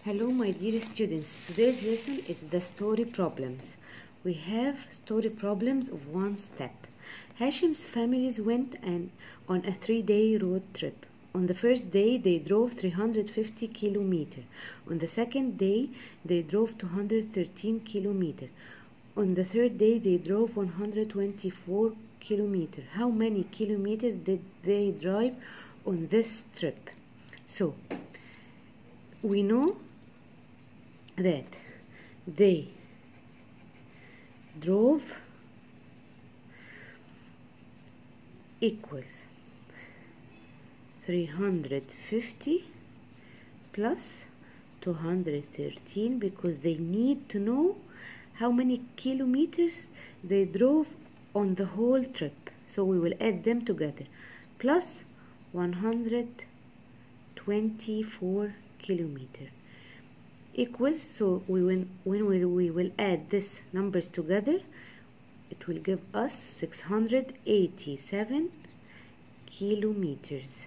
Hello my dear students, today's lesson is the story problems. We have story problems of one step. Hashim's families went on a 3-day road trip. On the first day they drove 350 kilometers. On the second day they drove 213 kilometers. On the third day they drove 124 kilometers. How many kilometers did they drive on this trip? So we know that they drove equals 350 plus 213 because they need to know how many kilometers they drove on the whole trip. So we will add them together plus 124 kilometers equals, so when we will add these numbers together, it will give us 687 kilometers.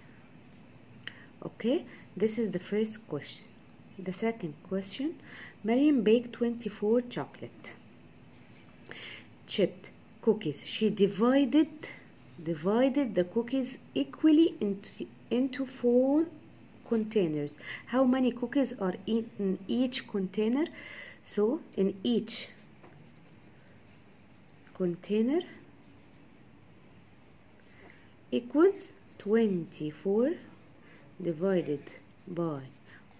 Okay, this is the first question. The second question, Mariam baked 24 chocolate chip cookies. She divided the cookies equally into 4 containers. How many cookies are in each container? So in each container equals 24 divided by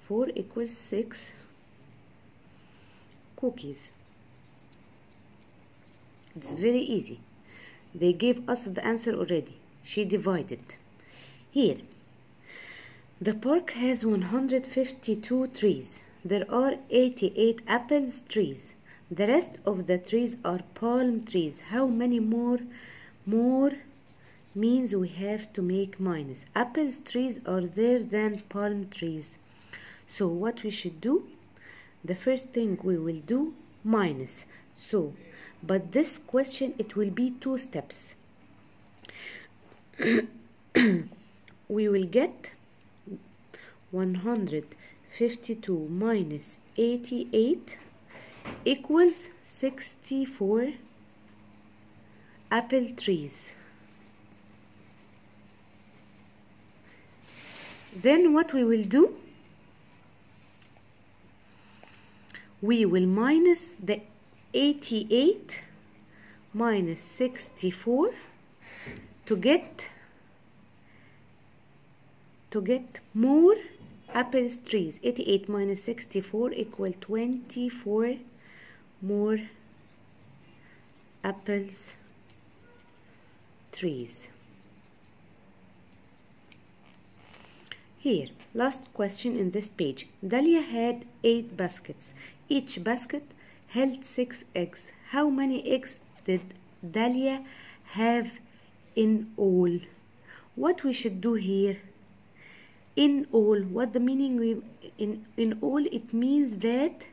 4 equals 6 cookies. It's very easy. They gave us the answer already. She divided. Here the park has 152 trees. There are 88 apple trees. The rest of the trees are palm trees. How many more means we have to make minus. Apple trees are there than palm trees. So what we should do? The first thing we will do minus. So, but this question it will be 2 steps. We will get 152 minus 88 equals 64 apple trees. Then what we will do? We will minus the 88 minus 64 to get more apple trees. 88 minus 64 equal 24 more apples trees. Here, last question in this page. Dahlia had 8 baskets. Each basket held 6 eggs. How many eggs did Dahlia have in all? What we should do here? In all, what the meaning in all? It means that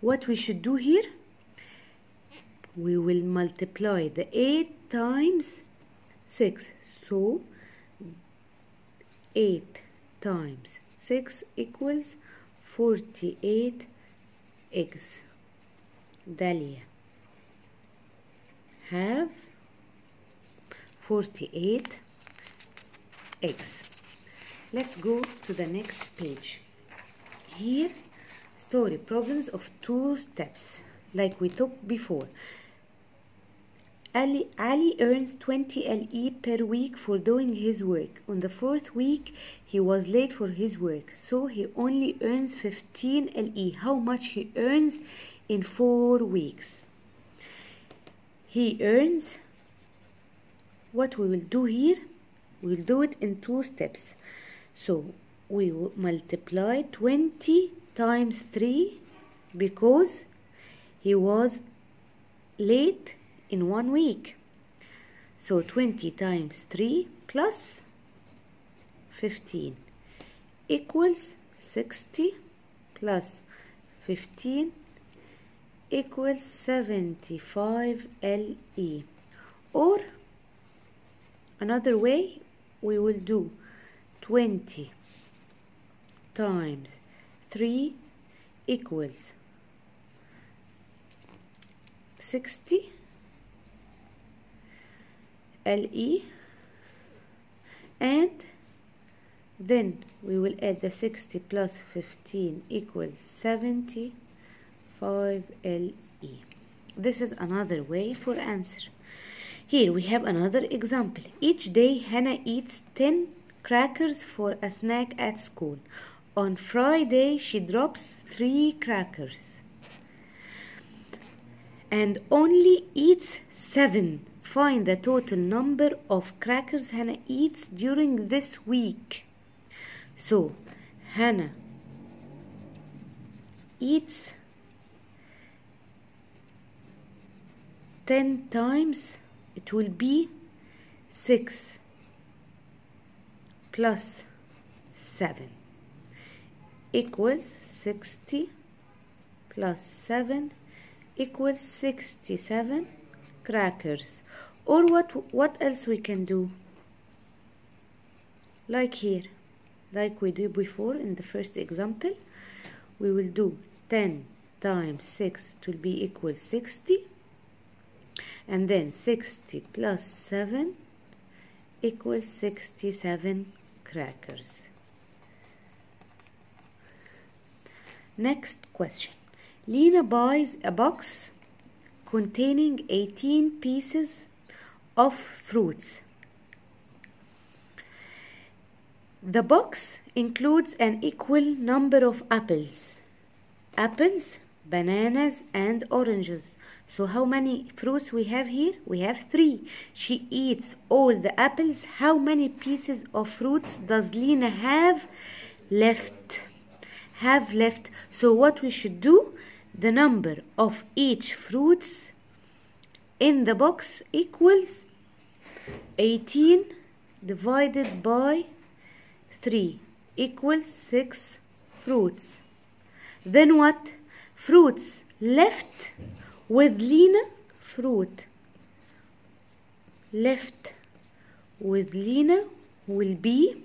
what we should do here, we will multiply the 8 times 6. So 8 times 6 equals 48 eggs. Dahlia have 48 eggs. Let's go to the next page. Here, story problems of 2 steps, like we talked before. Ali earns 20 LE per week for doing his work. On the 4th week, he was late for his work, so he only earns 15 LE. How much he earns in 4 weeks? He earns, what we will do here? We will do it in 2 steps. So we will multiply 20 times 3 because he was late in 1 week. So 20 times 3 plus 15 equals 60 plus 15 equals 75 LE. Or another way, we will do 20 times 3 equals 60 LE, and then we will add the 60 plus 15 equals 75 LE. This is another way for answer. Here we have another example. Each day Hannah eats 10 crackers for a snack at school. On Friday she drops 3 crackers and only eats 7. Find the total number of crackers Hannah eats during this week. So Hannah eats 10 times, it will be 6 plus 7 equals 60 plus 7 equals 67 crackers. Or what else we can do? Like here, like we did before in the first example, we will do 10 times 6, it will be equal 60, and then 60 plus 7 equals 67 crackers. Next question. Lena buys a box containing 18 pieces of fruits. The box includes an equal number of apples, bananas, and oranges. So how many fruits we have here? We have 3. She eats all the apples. How many pieces of fruits does Lena have left? So what we should do? The number of each fruits in the box equals 18 divided by 3 equals 6 fruits. Then what? Fruits left with Lena, fruit left with Lena will be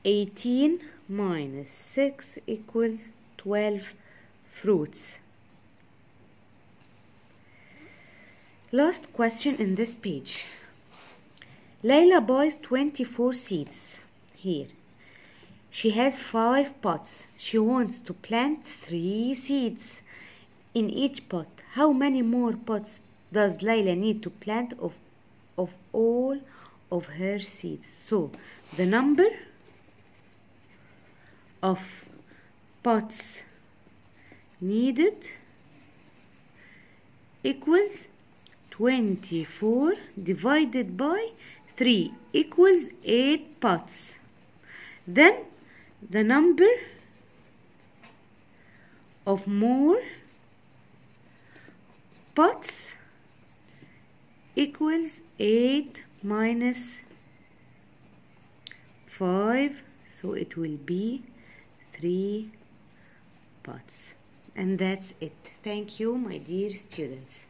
18 minus 6 equals 12 fruits. Last question in this page. Layla buys 24 seeds. Here she has 5 pots. She wants to plant 3 seeds in each pot. How many more pots does Layla need to plant of all of her seeds? So the number of pots needed equals 24 divided by 3 equals 8 pots. Then the number of more pots equals 8 minus 5, so it will be 3 pots. And that's it. Thank you, my dear students.